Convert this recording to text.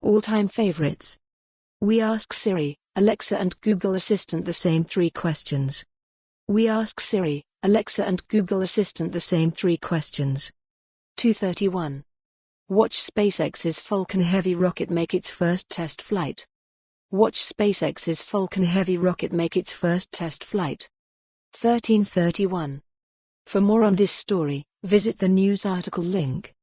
All-time favorites. We ask Siri, Alexa and Google Assistant the same 3 questions. We ask Siri, Alexa and Google Assistant the same 3 questions. 231. Watch SpaceX's Falcon Heavy rocket make its first test flight. Watch SpaceX's Falcon Heavy rocket make its first test flight. 1331. For more on this story, visit the news article link.